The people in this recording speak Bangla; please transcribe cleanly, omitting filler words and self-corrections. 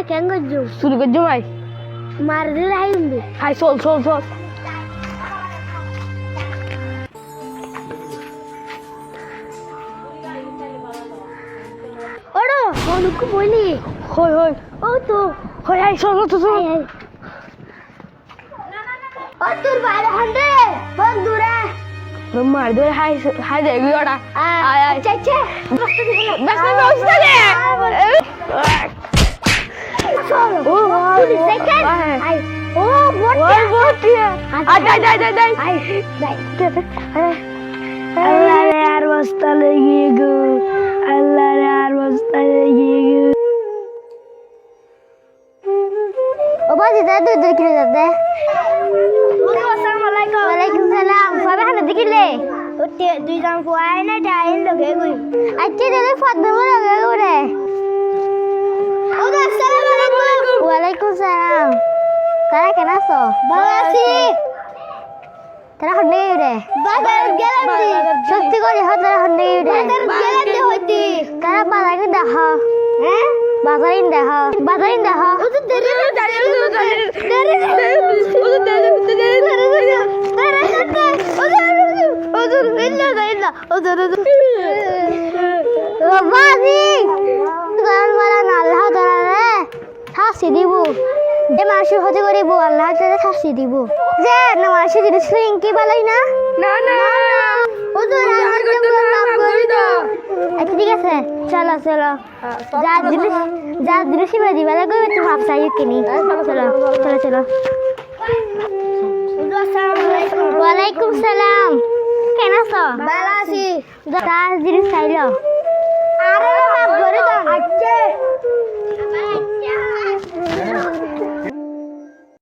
কেন করছো চুরি করছো ভাই মার দিলে হাই উঠবে হাই চল চল চল ওড়ো অনুকু বলি হই হই ও তো হই হাই চল চল চল ও তোর বাইরে হান্ডে বহুত দূরে মার দে হাই হাই দেখবি ওটা আয় আয় আচ্ছা আচ্ছা ব্যস্ত ব্যস্ত রে ও তুই সেকেন্ড আই ও ওই বট বটিয়া আয় যাই যাই যাই যাই আই যাই আল্লাহ রে আর বস্তা লেগে গো আল্লাহ রে আর বস্তা লেগে গো ও বাজি দা দুই কিলো যাবে আসসালামু আলাইকুম ওয়ালাইকুম সালাম সবে হাতে দিলে ও দুই জন কোয়াই না টাইল লগে কই আচ্ছা দিলে ফদবে লগে করে ও আসসালামু আলাইকুম ওয়ালাইকুম সালাম তারা কেন আছো ভালো আছি তারা হন্ডে রে বাজার গেলাম দি সত্যি করে তারা হন্ডে রে বাজার গেলাম দি হইতি তারা বাজারে দেখ হ্যাঁ বাজারিন দেখ বাজারিন দেখ ও তো দেরি শাস্তি দিব যে মানুষের ক্ষতি করিব আল্লাহ তাদের শাস্তি দিব যে না মানুষের জিনিস কি ভালোই না না না আচ্ছা ঠিক আছে চলো চলো যার জিনিস দিবা লাগবে একটু ভাব চাই কিনি চলো চলো চলো ওয়ালাইকুম সালাম কেন আছো ভালো আছি তার জিনিস চাইলো